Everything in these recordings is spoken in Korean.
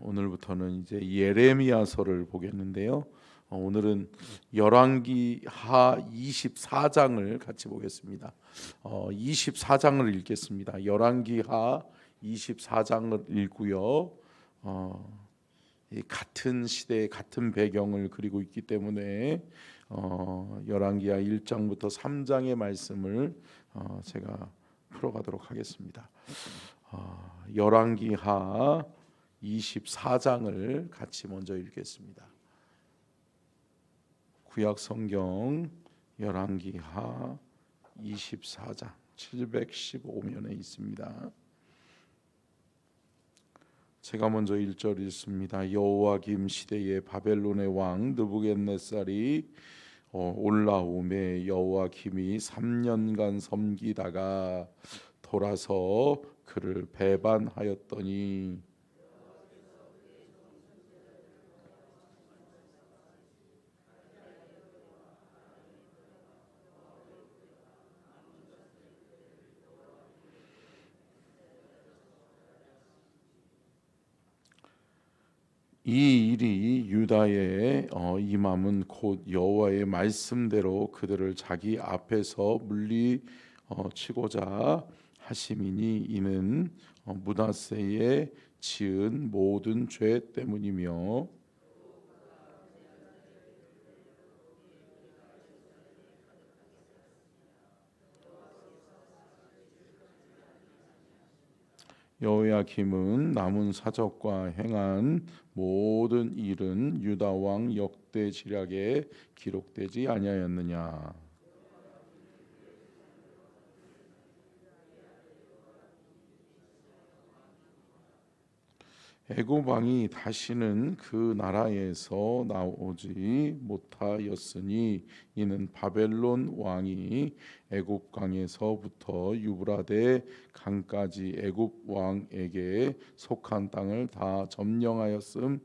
오늘부터는 이제 예레미야서를 보겠는데요. 오늘은 열왕기하 24장을 같이 보겠습니다. 24장을 읽겠습니다. 열왕기하 24장을 읽고요. 이 같은 시대의 같은 배경을 그리고 있기 때문에 열왕기하 1장부터 3장의 말씀을 제가 풀어가도록 하겠습니다. 열왕기하 24장을 같이 먼저 읽겠습니다. 구약 성경 열왕기하 24장 715면에 있습니다. 제가 먼저 1절 읽습니다. 여호와김 시대의 바벨론의 왕 느부갓네살이 올라오매 여호와김이 3년간 섬기다가 돌아서 그를 배반하였더니 이 일이 유다에 임함은 곧 여호와의 말씀대로 그들을 자기 앞에서 물리치고자 하심이니 이는 므낫세의 지은 모든 죄 때문이며 여호야김은 남은 사적과 행한 모든 일은 유다 왕 역대지략에 기록되지 아니하였느냐. 애굽 왕이 다시는 그 나라에서 나오지 못하였으니 이는 바벨론 왕이 애굽 강에서부터 유브라데 강까지 애굽 왕에게 속한 땅을 다 점령하였음이더라.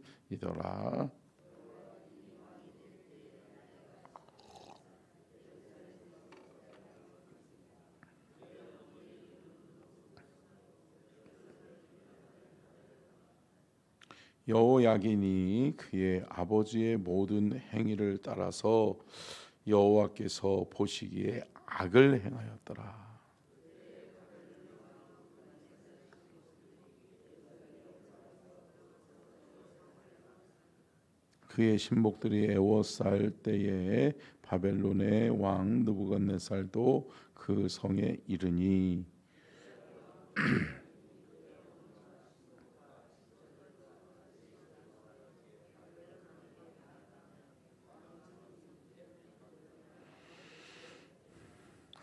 여호야긴이 그의 아버지의 모든 행위를 따라서 여호와께서 보시기에 악을 행하였더라. 그의 신복들이 애워쌀 때에 바벨론의 왕 느부갓네살도 그 성에 이르니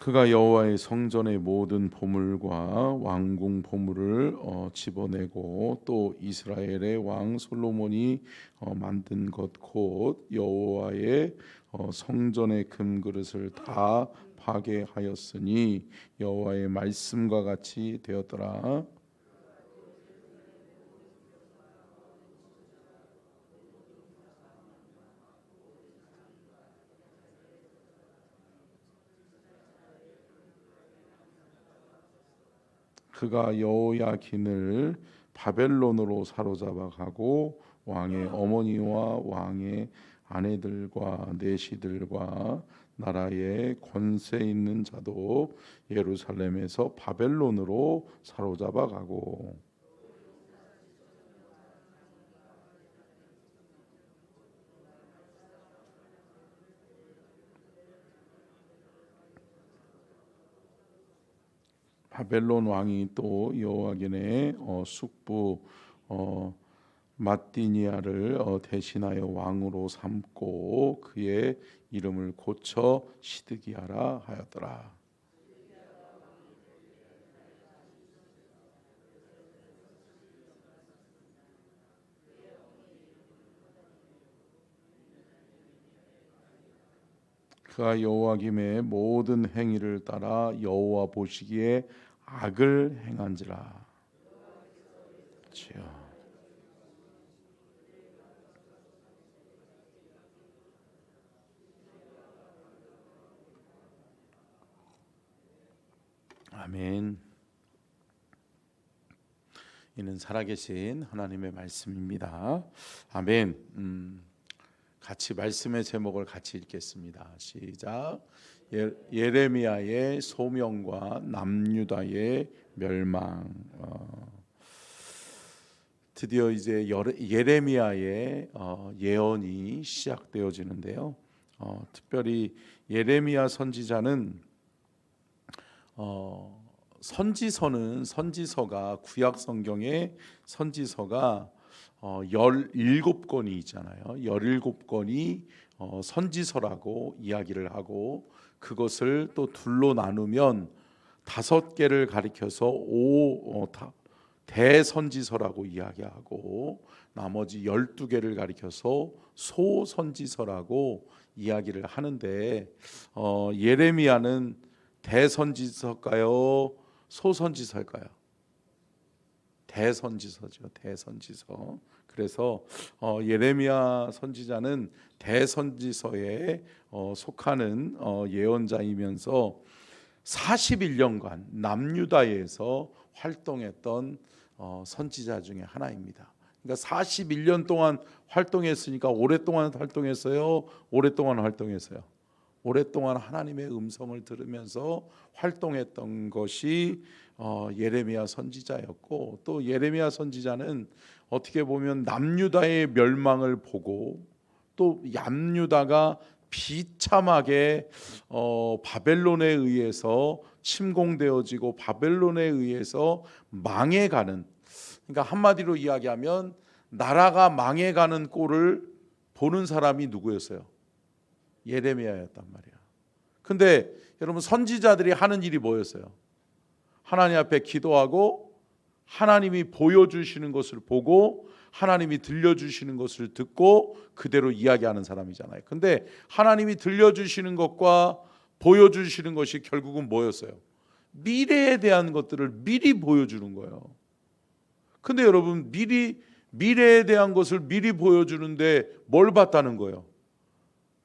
그가 여호와의 성전의 모든 보물과 왕궁 보물을 집어내고 또 이스라엘의 왕 솔로몬이 만든 것 곧 여호와의 성전의 금그릇을 다 파괴하였으니 여호와의 말씀과 같이 되었더라. 그가 여호야긴을 바벨론으로 사로잡아 가고 왕의 어머니와 왕의 아내들과 내시들과 나라의 권세 있는 자도 예루살렘에서 바벨론으로 사로잡아 가고 바벨론 왕이 또 여호야긴의 숙부 mat디니아를 대신하여 왕으로 삼고 그의 이름을 고쳐 시드기야라 하였더라. 그가 여호야김의 모든 행위를 따라 여호와 보시기에 악을 행한지라. 주여. 아멘. 이는 살아계신 하나님의 말씀입니다. 아멘. 같이 말씀의 제목을 같이 읽겠습니다. 시작. 예레미야의 소명과 남유다의 멸망. 드디어 이제 예레미야의 예언이 시작되어지는데요. 특별히 예레미야 선지자는 선지서가 구약 성경에 선지서가 17권이 있잖아요. 17권이 선지서라고 이야기를 하고 그것을 또 둘로 나누면 5개를 가리켜서 대선지서라고 이야기하고 나머지 12개를 가리켜서 소선지서라고 이야기를 하는데 예레미야는 대선지서일까요? 소선지서일까요? 대선지서죠. 대선지서. 그래서 예레미야 선지자는 대선지서에 속하는 예언자이면서 41년간 남유다에서 활동했던 선지자 중에 하나입니다. 그러니까 41년 동안 활동했으니까 오랫동안 활동했어요? 오랫동안 활동했어요? 오랫동안 하나님의 음성을 들으면서 활동했던 것이 예레미야 선지자였고, 또 예레미야 선지자는 어떻게 보면 남유다의 멸망을 보고 또 남유다가 비참하게 바벨론에 의해서 침공되어지고 바벨론에 의해서 망해가는, 그러니까 한마디로 이야기하면 나라가 망해가는 꼴을 보는 사람이 누구였어요? 예레미야였단 말이야. 근데 여러분, 선지자들이 하는 일이 뭐였어요? 하나님 앞에 기도하고 하나님이 보여주시는 것을 보고 하나님이 들려주시는 것을 듣고 그대로 이야기하는 사람이잖아요. 근데 하나님이 들려주시는 것과 보여주시는 것이 결국은 뭐였어요? 미래에 대한 것들을 미리 보여주는 거예요. 근데 여러분, 미래에 대한 것을 미리 보여주는데 뭘 봤다는 거예요?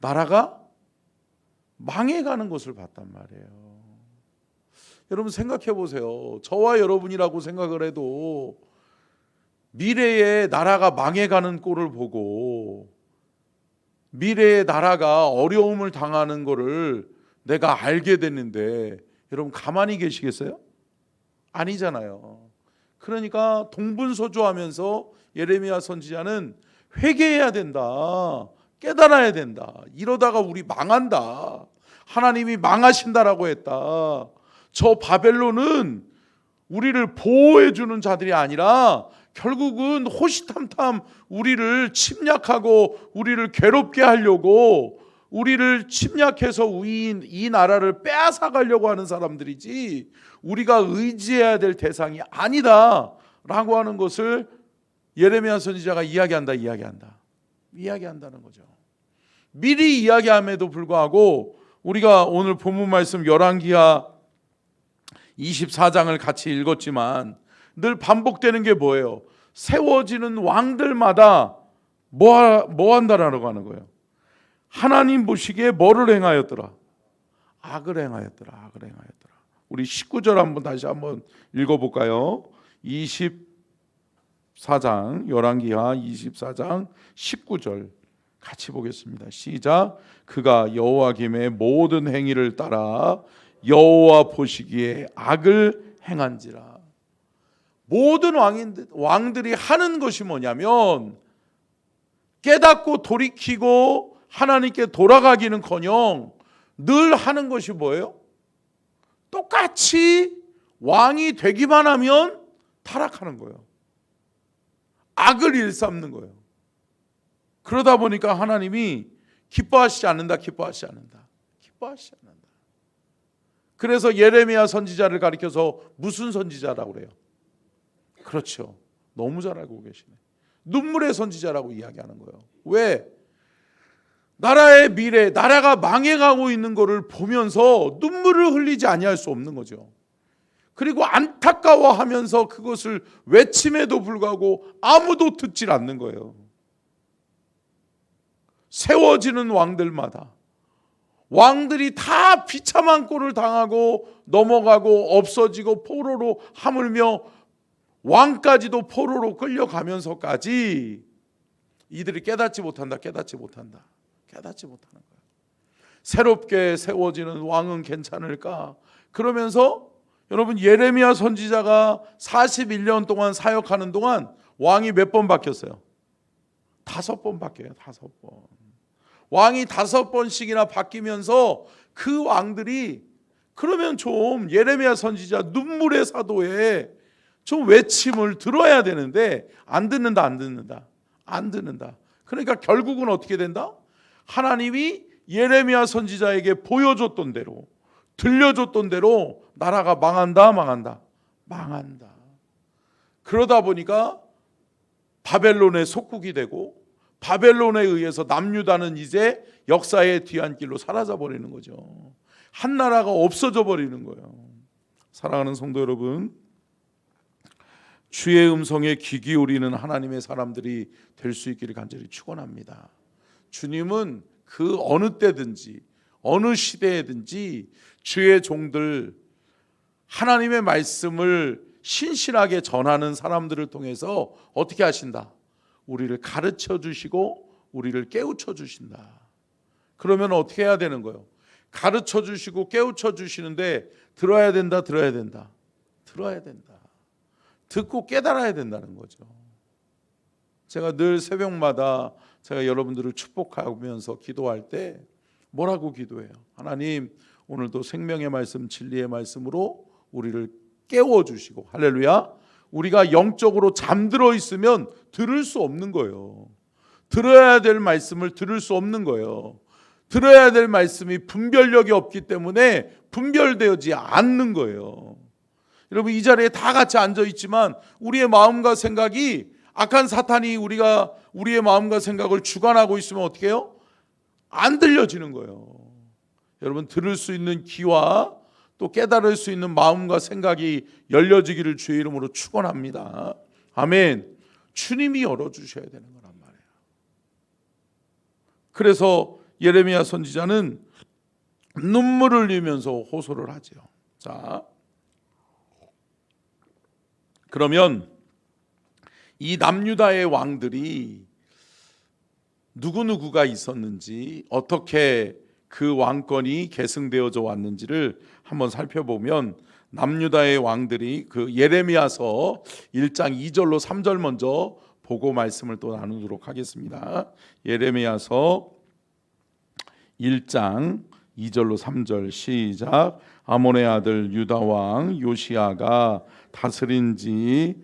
나라가 망해가는 것을 봤단 말이에요. 여러분 생각해 보세요. 저와 여러분이라고 생각을 해도 미래에 나라가 망해가는 꼴을 보고 미래에 나라가 어려움을 당하는 거를 내가 알게 됐는데 여러분 가만히 계시겠어요? 아니잖아요. 그러니까 동분서주하면서 예레미야 선지자는 회개해야 된다, 깨달아야 된다. 이러다가 우리 망한다. 하나님이 망하신다라고 했다. 저 바벨론은 우리를 보호해 주는 자들이 아니라 결국은 호시탐탐 우리를 침략하고 우리를 괴롭게 하려고, 우리를 침략해서 이 나라를 빼앗아 가려고 하는 사람들이지 우리가 의지해야 될 대상이 아니다 라고 하는 것을 예레미야 선지자가 이야기한다는 거죠. 미리 이야기함에도 불구하고 우리가 오늘 본문 말씀 열왕기하 24장을 같이 읽었지만 늘 반복되는 게 뭐예요? 세워지는 왕들마다 뭐 한다라고 하는 거예요? 하나님 보시기에 뭐를 행하였더라? 악을 행하였더라. 우리 19절 다시 한번 읽어볼까요? 24장 열왕기하 24장 19절 같이 보겠습니다. 시작. 그가 여호와김의 모든 행위를 따라 여호와 보시기에 악을 행한지라. 모든 왕들이 하는 것이 뭐냐면 깨닫고 돌이키고 하나님께 돌아가기는커녕 늘 하는 것이 뭐예요? 똑같이 왕이 되기만 하면 타락하는 거예요. 악을 일삼는 거예요. 그러다 보니까 하나님이 기뻐하시지 않는다. 그래서 예레미야 선지자를 가리켜서 무슨 선지자라고 그래요? 그렇죠. 너무 잘 알고 계시네. 눈물의 선지자라고 이야기하는 거예요. 왜? 나라의 미래, 나라가 망해가고 있는 것을 보면서 눈물을 흘리지 아니할 수 없는 거죠. 그리고 안타까워하면서 그것을 외침에도 불구하고 아무도 듣질 않는 거예요. 세워지는 왕들마다 왕들이 다 비참한 꼴을 당하고 넘어가고 없어지고 포로로 하물며 왕까지도 포로로 끌려가면서까지 이들이 깨닫지 못하는 거예요. 새롭게 세워지는 왕은 괜찮을까? 그러면서 여러분, 예레미야 선지자가 41년 동안 사역하는 동안 왕이 몇 번 바뀌었어요? 5번 바뀌어요. 5번. 왕이 5번씩이나 바뀌면서 그 왕들이, 그러면 좀 예레미야 선지자 눈물의 사도에 좀 외침을 들어야 되는데 안 듣는다. 그러니까 결국은 어떻게 된다? 하나님이 예레미야 선지자에게 보여줬던 대로, 들려줬던 대로 나라가 망한다. 그러다 보니까 바벨론의 속국이 되고, 바벨론에 의해서 남유다는 이제 역사의 뒤안길로 사라져 버리는 거죠. 한 나라가 없어져 버리는 거예요. 사랑하는 성도 여러분, 주의 음성에 귀 기울이는 하나님의 사람들이 될 수 있기를 간절히 축원합니다. 주님은 그 어느 때든지 어느 시대에든지 주의 종들, 하나님의 말씀을 신실하게 전하는 사람들을 통해서 어떻게 하신다? 우리를 가르쳐 주시고 우리를 깨우쳐 주신다. 그러면 어떻게 해야 되는 거예요? 가르쳐 주시고 깨우쳐 주시는데 들어야 된다. 듣고 깨달아야 된다는 거죠. 제가 늘 새벽마다 제가 여러분들을 축복하면서 기도할 때 뭐라고 기도해요? 하나님, 오늘도 생명의 말씀, 진리의 말씀으로 우리를 깨워주시고, 할렐루야, 우리가 영적으로 잠들어 있으면 들을 수 없는 거예요. 들어야 될 말씀을 들을 수 없는 거예요. 들어야 될 말씀이 분별력이 없기 때문에 분별되지 않는 거예요. 여러분, 이 자리에 다 같이 앉아 있지만 우리의 마음과 생각이, 악한 사탄이 우리의 마음과 생각을 주관하고 있으면 어떻게 해요? 안 들려지는 거예요. 여러분, 들을 수 있는 귀와 또 깨달을 수 있는 마음과 생각이 열려지기를 주의 이름으로 축원합니다. 아멘. 주님이 열어주셔야 되는 거란 말이에요. 그래서 예레미야 선지자는 눈물을 흘리면서 호소를 하죠. 자, 그러면 이 남유다의 왕들이 누구누구가 있었는지, 어떻게 그 왕권이 계승되어져 왔는지를 한번 살펴보면, 남유다의 왕들이 그 예레미야서 1장 2절로 3절 먼저 보고 말씀을 또 나누도록 하겠습니다. 예레미야서 1장 2절로 3절 시작. 아몬의 아들 유다 왕 요시야가 다스린 지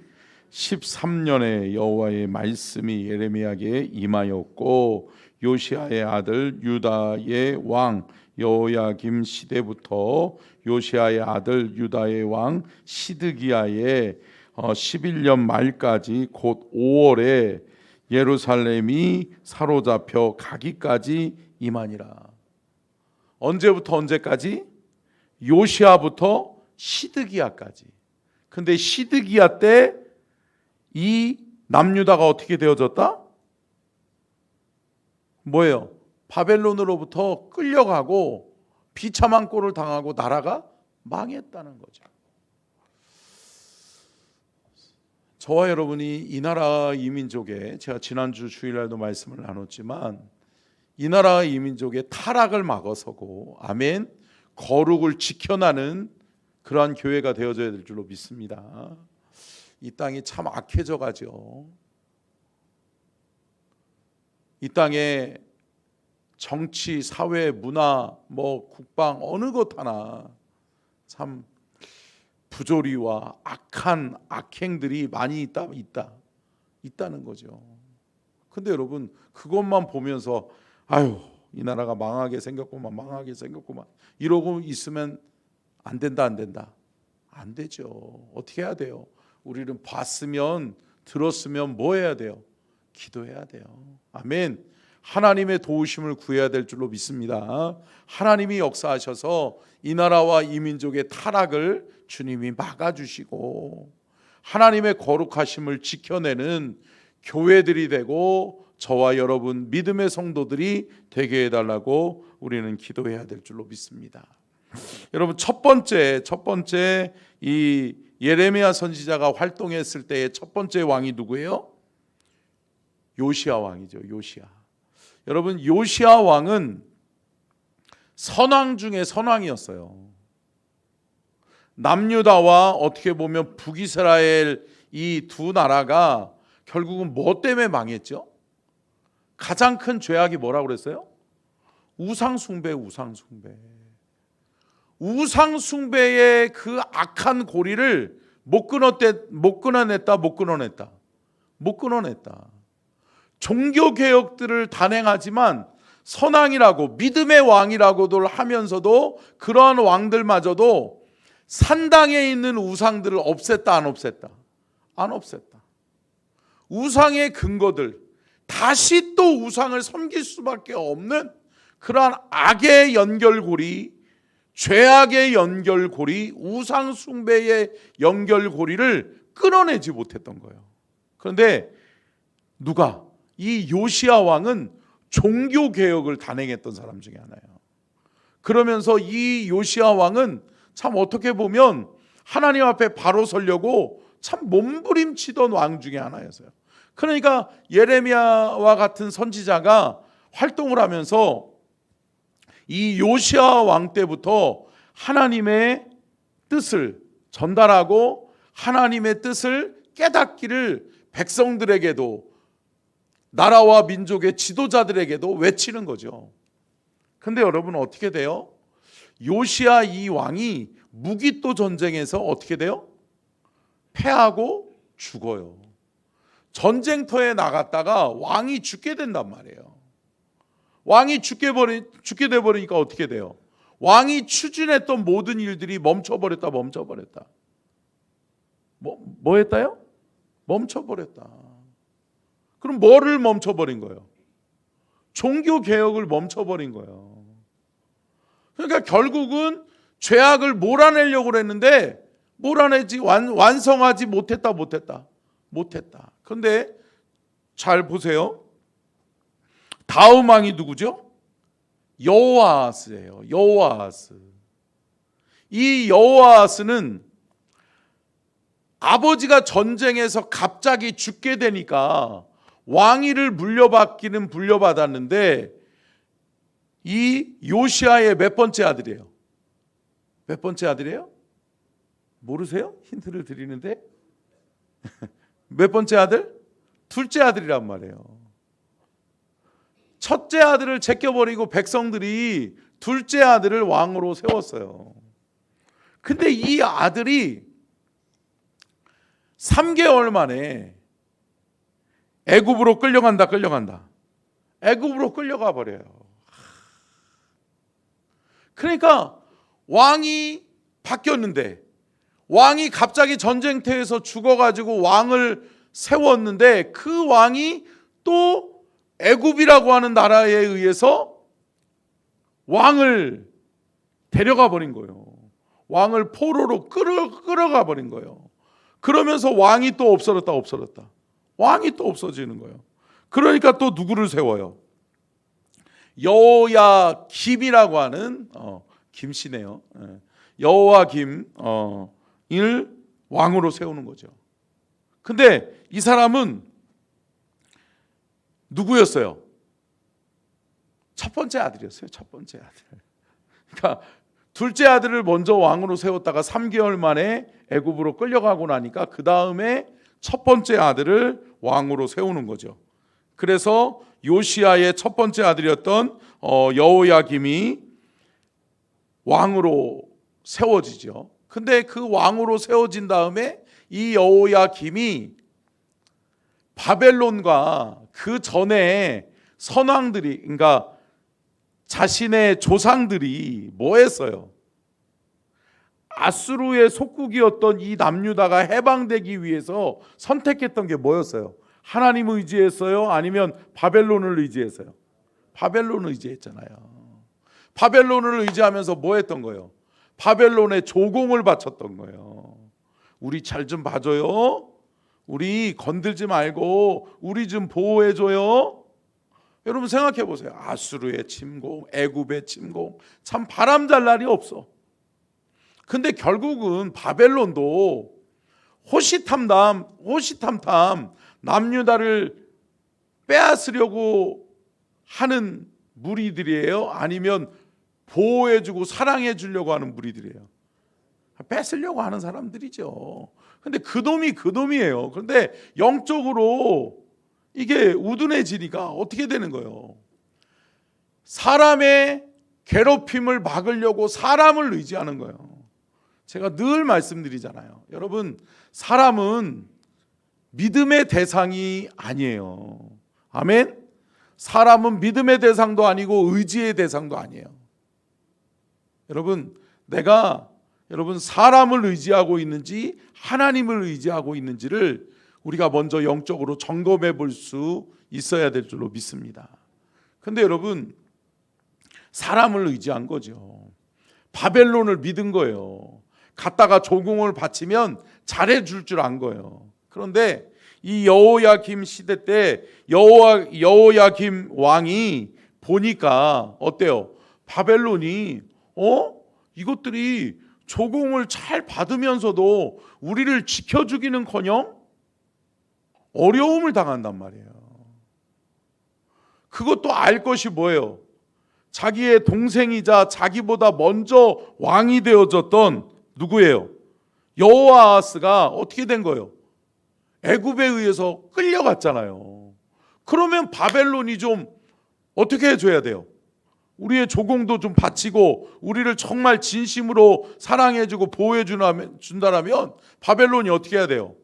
13년에 여호와의 말씀이 예레미야에게 임하였고, 요시야의 아들 유다의 왕 여호야김 시대부터 요시야의 아들 유다의 왕 시드기야의 11년 말까지 곧 5월에 예루살렘이 사로잡혀 가기까지 임하니라. 언제부터 언제까지? 요시야부터 시드기야까지. 근데 시드기야 때 이 남유다가 어떻게 되어졌다? 뭐예요? 바벨론으로부터 끌려가고 비참한 꼴을 당하고 나라가 망했다는 거죠. 저와 여러분이 이 나라 이 민족에, 제가 지난주 주일날도 말씀을 나눴지만, 이 나라 이 민족의 타락을 막아서고, 아멘, 거룩을 지켜나는 그러한 교회가 되어져야 될 줄로 믿습니다. 이 땅이 참 악해져 가죠. 이 땅에 정치, 사회, 문화, 국방 어느 것 하나 참 부조리와 악한 악행들이 많이 있다는 거죠. 근데 여러분, 그것만 보면서 아유, 이 나라가 망하게 생겼구만 이러고 있으면 안 된다. 안 되죠. 어떻게 해야 돼요? 우리는 봤으면 들었으면 뭐 해야 돼요? 기도해야 돼요. 아멘. 하나님의 도우심을 구해야 될 줄로 믿습니다. 하나님이 역사하셔서 이 나라와 이 민족의 타락을 주님이 막아주시고 하나님의 거룩하심을 지켜내는 교회들이 되고 저와 여러분 믿음의 성도들이 되게 해달라고 우리는 기도해야 될 줄로 믿습니다. 여러분 첫 번째 이 예레미야 선지자가 활동했을 때의 첫 번째 왕이 누구예요? 요시야 왕이죠. 요시야. 여러분 요시야 왕은 선왕 중에 선왕이었어요. 남유다와 어떻게 보면 북이스라엘 이 두 나라가 결국은 뭐 때문에 망했죠? 가장 큰 죄악이 뭐라고 그랬어요? 우상숭배. 우상숭배의 그 악한 고리를 못 끊어냈다. 종교개혁들을 단행하지만 선왕이라고 믿음의 왕이라고들 하면서도 그러한 왕들마저도 산당에 있는 우상들을 없앴다 안 없앴다. 우상의 근거들, 다시 또 우상을 섬길 수밖에 없는 그러한 악의 연결고리, 죄악의 연결고리, 우상숭배의 연결고리를 끊어내지 못했던 거예요. 그런데 누가? 이 요시야 왕은 종교개혁을 단행했던 사람 중에 하나예요. 그러면서 이 요시야 왕은 참 어떻게 보면 하나님 앞에 바로 서려고 참 몸부림치던 왕 중에 하나였어요. 그러니까 예레미야와 같은 선지자가 활동을 하면서 이 요시야 왕 때부터 하나님의 뜻을 전달하고 하나님의 뜻을 깨닫기를 백성들에게도 나라와 민족의 지도자들에게도 외치는 거죠. 근데 여러분 어떻게 돼요? 요시야 이 왕이 무기또 전쟁에서 어떻게 돼요? 패하고 죽어요. 전쟁터에 나갔다가 왕이 죽게 된단 말이에요. 왕이 죽게 돼버리니까 어떻게 돼요? 왕이 추진했던 모든 일들이 멈춰버렸다. 뭐 했다요? 멈춰버렸다. 그럼 뭐를 멈춰버린 거예요? 종교개혁을 멈춰버린 거예요. 그러니까 결국은 죄악을 몰아내려고 했는데 몰아내지 완성하지 못했다. 그런데 잘 보세요. 다음 왕이 누구죠? 여호아하스예요. 이 여호아하스는 아버지가 전쟁에서 갑자기 죽게 되니까 왕위를 물려받았는데 이 요시야의 몇 번째 아들이에요? 모르세요? 힌트를 드리는데 몇 번째 아들? 둘째 아들이란 말이에요. 첫째 아들을 제껴버리고 백성들이 둘째 아들을 왕으로 세웠어요. 근데 이 아들이 3개월 만에 애굽으로 끌려간다. 애굽으로 끌려가 버려요. 그러니까 왕이 바뀌었는데 왕이 갑자기 전쟁터에서 죽어가지고 왕을 세웠는데 그 왕이 또 애굽이라고 하는 나라에 의해서 왕을 데려가 버린 거예요. 왕을 포로로 끌어가 버린 거예요. 그러면서 왕이 또 없어졌다. 왕이 또 없어지는 거예요. 그러니까 또 누구를 세워요? 여호야김이라고 하는 김씨네요. 여호야김을 왕으로 세우는 거죠. 근데 이 사람은 누구였어요? 첫 번째 아들이었어요. 그러니까 둘째 아들을 먼저 왕으로 세웠다가 3개월 만에 애굽으로 끌려가고 나니까 그 다음에 첫 번째 아들을 왕으로 세우는 거죠. 그래서 요시야의 첫 번째 아들이었던 여호야김이 왕으로 세워지죠. 근데 그 왕으로 세워진 다음에 이 여호야김이 바벨론과 그 전에 선왕들이, 그러니까 자신의 조상들이 뭐 했어요? 아수르의 속국이었던 이 남유다가 해방되기 위해서 선택했던 게 뭐였어요? 하나님을 의지했어요? 아니면 바벨론을 의지했어요? 바벨론을 의지했잖아요. 바벨론을 의지하면서 뭐 했던 거예요? 바벨론에 조공을 바쳤던 거예요. 우리 잘 좀 봐줘요. 우리 건들지 말고 우리 좀 보호해줘요. 여러분 생각해 보세요. 아수르의 침공, 애굽의 침공, 참 바람잘 날이 없어. 근데 결국은 바벨론도 호시탐탐 남유다를 빼앗으려고 하는 무리들이에요? 아니면 보호해주고 사랑해주려고 하는 무리들이에요? 뺏으려고 하는 사람들이죠. 근데 그놈이에요. 그런데 영적으로 이게 우둔해지니까 어떻게 되는 거예요? 사람의 괴롭힘을 막으려고 사람을 의지하는 거예요. 제가 늘 말씀드리잖아요. 여러분, 사람은 믿음의 대상이 아니에요. 아멘? 사람은 믿음의 대상도 아니고 의지의 대상도 아니에요. 여러분 사람을 의지하고 있는지 하나님을 의지하고 있는지를 우리가 먼저 영적으로 점검해 볼 수 있어야 될 줄로 믿습니다. 근데 여러분, 사람을 의지한 거죠. 바벨론을 믿은 거예요. 갔다가 조공을 바치면 잘해줄 줄 안 거예요. 그런데 이 여호야김 시대 때 여호야김 왕이 보니까 어때요? 바벨론이 이것들이 조공을 잘 받으면서도 우리를 지켜주기는커녕 어려움을 당한단 말이에요. 그것도 알 것이 뭐예요? 자기의 동생이자 자기보다 먼저 왕이 되어졌던 누구예요? 여호아하스가 어떻게 된 거예요? 애굽에 의해서 끌려갔잖아요. 그러면 바벨론이 좀 어떻게 해줘야 돼요? 우리의 조공도 좀 바치고 우리를 정말 진심으로 사랑해주고 보호해준다면 바벨론이 어떻게 해야 돼요?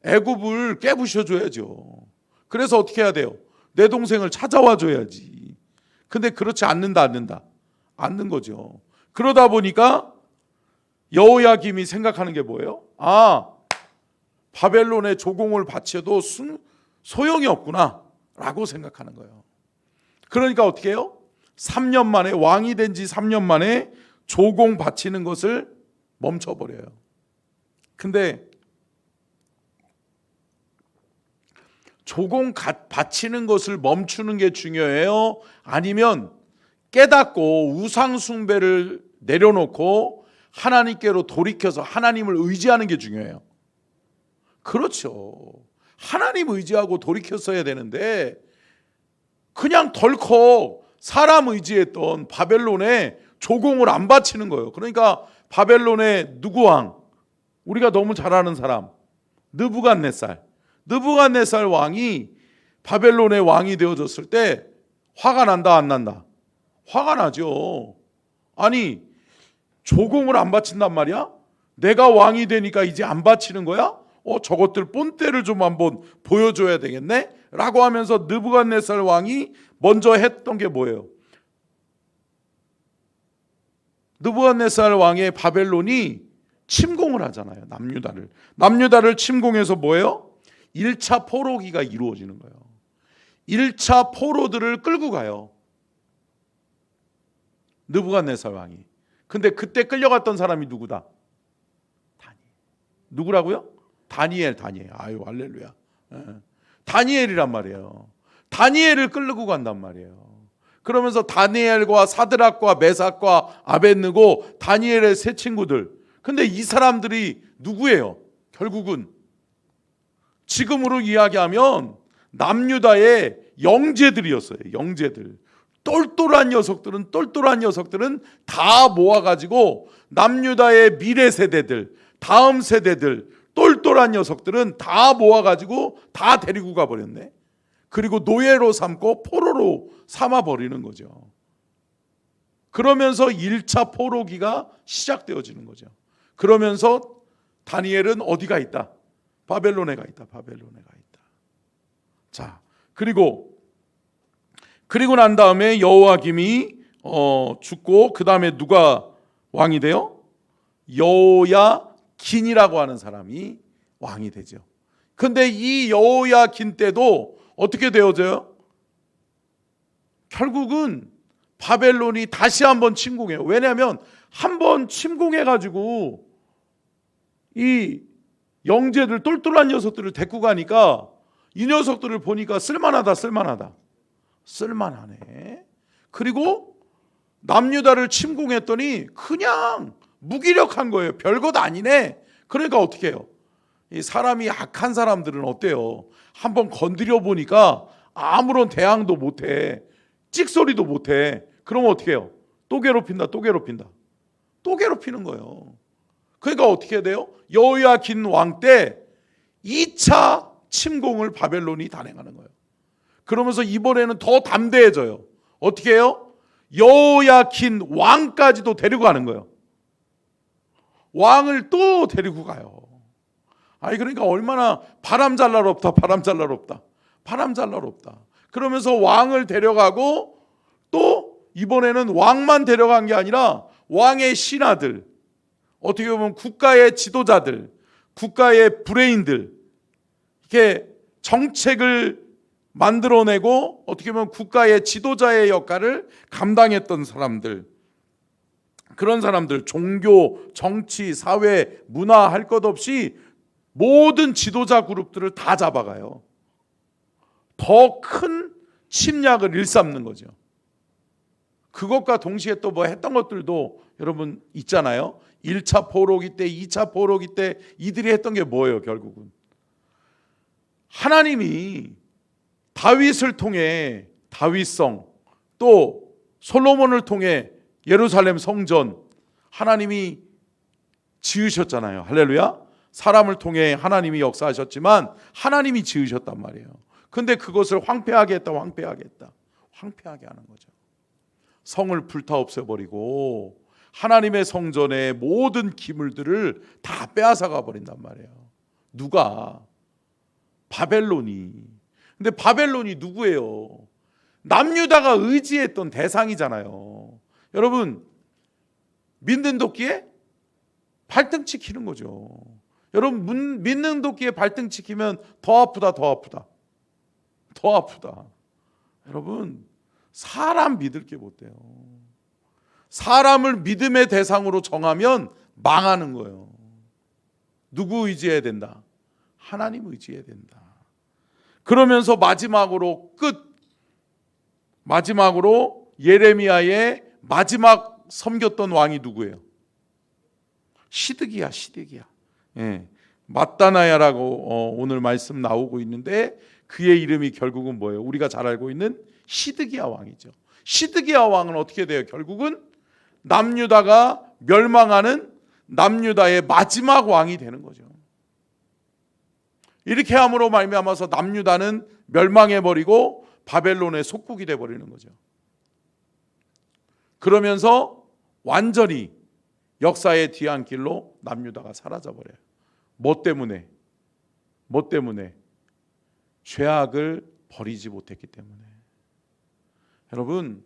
애굽을 깨부셔줘야죠. 그래서 어떻게 해야 돼요? 내 동생을 찾아와 줘야지. 근데 그렇지 않는 거죠. 그러다 보니까 여호야김이 생각하는 게 뭐예요? 바벨론의 조공을 바쳐도 소용이 없구나 라고 생각하는 거예요. 그러니까 어떻게 해요? 3년 만에, 왕이 된 지 3년 만에 조공 바치는 것을 멈춰버려요. 근데 조공 바치는 것을 멈추는 게 중요해요? 아니면 깨닫고 우상 숭배를 내려놓고 하나님께로 돌이켜서 하나님을 의지하는 게 중요해요? 그렇죠. 하나님 의지하고 돌이켰어야 되는데 그냥 덜컥 사람 의지했던 바벨론에 조공을 안 바치는 거예요. 그러니까 바벨론의 누구 왕? 우리가 너무 잘 아는 사람, 느부갓네살 왕이 바벨론의 왕이 되어졌을 때 화가 난다 안 난다? 화가 나죠. 아니, 조공을 안 바친단 말이야? 내가 왕이 되니까 이제 안 바치는 거야? 저것들 본때를 좀 한번 보여줘야 되겠네? 라고 하면서 느부갓네살 왕이 먼저 했던 게 뭐예요? 느부갓네살 왕의 바벨론이 침공을 하잖아요. 남유다를 침공해서 뭐예요? 1차 포로기가 이루어지는 거예요. 1차 포로들을 끌고 가요. 느부갓네살 왕이. 근데 그때 끌려갔던 사람이 누구다? 누구라고요? 다니엘. 아유, 할렐루야. 다니엘이란 말이에요. 다니엘을 끌고 간단 말이에요. 그러면서 다니엘과 사드락과 메삭과 아벳느고, 다니엘의 세 친구들. 근데 이 사람들이 누구예요? 결국은 지금으로 이야기하면 남유다의 영재들이었어요. 영재들. 똘똘한 녀석들은 다 모아가지고 남유다의 미래 세대들, 다음 세대들, 똘똘한 녀석들은 다 모아가지고 다 데리고 가버렸네. 그리고 노예로 삼고 포로로 삼아버리는 거죠. 그러면서 1차 포로기가 시작되어지는 거죠. 그러면서 다니엘은 어디가 있다? 바벨론에 가 있다. 자, 그리고 난 다음에 여호야김이 죽고 그 다음에 누가 왕이 돼요? 여호야긴이라고 하는 사람이 왕이 되죠. 근데 이 여호야긴 때도 어떻게 되어져요? 결국은 바벨론이 다시 한번 침공해요. 왜냐하면 한번 침공해가지고 이 영재들, 똘똘한 녀석들을 데리고 가니까 이 녀석들을 보니까 쓸만하네. 그리고 남유다를 침공했더니 그냥 무기력한 거예요. 별것 아니네. 그러니까 어떻게 해요? 이 사람이 악한 사람들은 어때요? 한번 건드려 보니까 아무런 대항도 못해. 찍소리도 못해. 그러면 어떻게 해요? 또 괴롭힌다. 또 괴롭히는 거예요. 그러니까 어떻게 해야 돼요? 여호야긴 왕 때 2차 침공을 바벨론이 단행하는 거예요. 그러면서 이번에는 더 담대해져요. 어떻게 해요? 여호야긴 왕까지도 데리고 가는 거예요. 왕을 또 데리고 가요. 아니 그러니까 얼마나 바람 잘 날 없다. 그러면서 왕을 데려가고 또 이번에는 왕만 데려간 게 아니라 왕의 신하들, 어떻게 보면 국가의 지도자들, 국가의 브레인들, 이렇게 정책을 만들어내고 어떻게 보면 국가의 지도자의 역할을 감당했던 사람들, 그런 사람들, 종교, 정치, 사회, 문화 할 것 없이 모든 지도자 그룹들을 다 잡아가요. 더 큰 침략을 일삼는 거죠. 그것과 동시에 또 뭐 했던 것들도 여러분 있잖아요. 1차 포로기 때, 2차 포로기 때 이들이 했던 게 뭐예요? 결국은 하나님이 다윗을 통해 다윗성, 또 솔로몬을 통해 예루살렘 성전 하나님이 지으셨잖아요. 할렐루야. 사람을 통해 하나님이 역사하셨지만 하나님이 지으셨단 말이에요. 근데 그것을 황폐하게 했다. 황폐하게 하는 거죠. 성을 불타 없애버리고 하나님의 성전의 모든 기물들을 다 빼앗아가 버린단 말이에요. 누가? 바벨론이. 근데 바벨론이 누구예요? 남유다가 의지했던 대상이잖아요. 여러분, 믿는 도끼에 발등 찍히는 거죠. 여러분, 믿는 도끼에 발등 찍히면 더 아프다. 여러분, 사람 믿을 게 못 돼요. 사람을 믿음의 대상으로 정하면 망하는 거예요. 누구 의지해야 된다? 하나님 의지해야 된다. 그러면서 마지막으로 예레미야의 마지막 섬겼던 왕이 누구예요? 시드기야. 예, 마따나야라고 오늘 말씀 나오고 있는데 그의 이름이 결국은 뭐예요? 우리가 잘 알고 있는 시드기야 왕이죠. 시드기야 왕은 어떻게 돼요? 결국은 남유다가 멸망하는 남유다의 마지막 왕이 되는 거죠. 이렇게 함으로 말미암아서 남유다는 멸망해버리고 바벨론의 속국이 돼버리는 거죠. 그러면서 완전히 역사의 뒤안길로 남유다가 사라져버려요. 뭐 때문에? 죄악을 버리지 못했기 때문에. 여러분,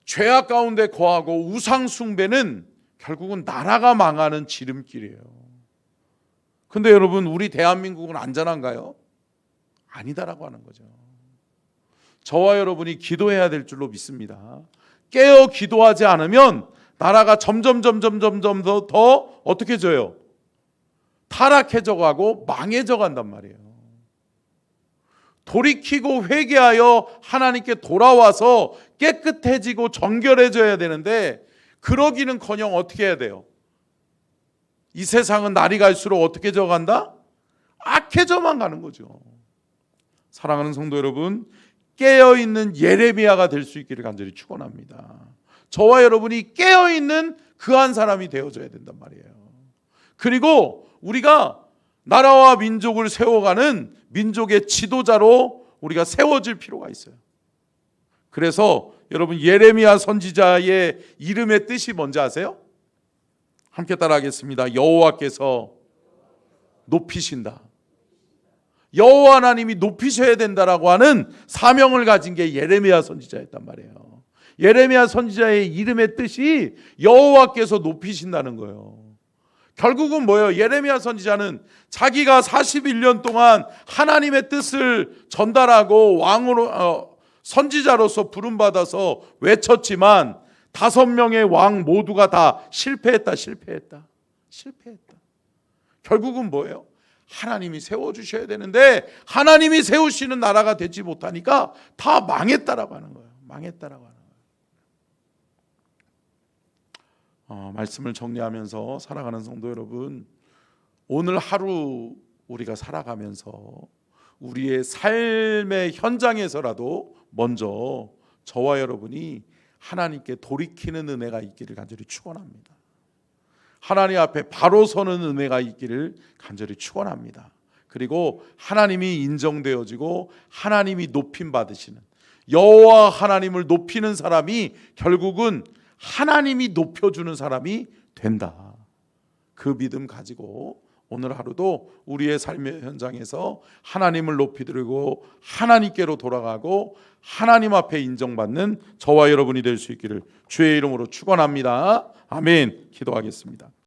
죄악 가운데 거하고 우상 숭배는 결국은 나라가 망하는 지름길이에요. 근데 여러분, 우리 대한민국은 안전한가요? 아니다라고 하는 거죠. 저와 여러분이 기도해야 될 줄로 믿습니다. 깨어 기도하지 않으면 나라가 점점 더 어떻게 져요? 타락해져 가고 망해져 간단 말이에요. 돌이키고 회개하여 하나님께 돌아와서 깨끗해지고 정결해져야 되는데 그러기는커녕 어떻게 해야 돼요? 이 세상은 날이 갈수록 어떻게 져간다? 악해져만 가는 거죠. 사랑하는 성도 여러분, 깨어있는 예레미야가 될 수 있기를 간절히 축원합니다. 저와 여러분이 깨어있는 그 한 사람이 되어져야 된단 말이에요. 그리고 우리가 나라와 민족을 세워가는 민족의 지도자로 우리가 세워질 필요가 있어요. 그래서 여러분, 예레미야 선지자의 이름의 뜻이 뭔지 아세요? 함께 따라하겠습니다. 여호와께서 높이신다. 여호와 하나님이 높이셔야 된다라고 하는 사명을 가진 게 예레미야 선지자였단 말이에요. 예레미야 선지자의 이름의 뜻이 여호와께서 높이신다는 거예요. 결국은 뭐예요? 예레미야 선지자는 자기가 41년 동안 하나님의 뜻을 전달하고 왕으로 선지자로서 부름받아서 외쳤지만 5명의 왕 모두가 다 실패했다. 결국은 뭐예요? 하나님이 세워주셔야 되는데 하나님이 세우시는 나라가 되지 못하니까 다 망했다라고 하는 거예요. 말씀을 정리하면서 살아가는 성도 여러분, 오늘 하루 우리가 살아가면서 우리의 삶의 현장에서라도 먼저 저와 여러분이 하나님께 돌이키는 은혜가 있기를 간절히 축원합니다. 하나님 앞에 바로 서는 은혜가 있기를 간절히 축원합니다. 그리고 하나님이 인정되어지고 하나님이 높임 받으시는, 여호와 하나님을 높이는 사람이 결국은 하나님이 높여주는 사람이 된다. 그 믿음 가지고 오늘 하루도 우리의 삶의 현장에서 하나님을 높이 들고 하나님께로 돌아가고 하나님 앞에 인정받는 저와 여러분이 될 수 있기를 주의 이름으로 축원합니다. 아멘. 기도하겠습니다.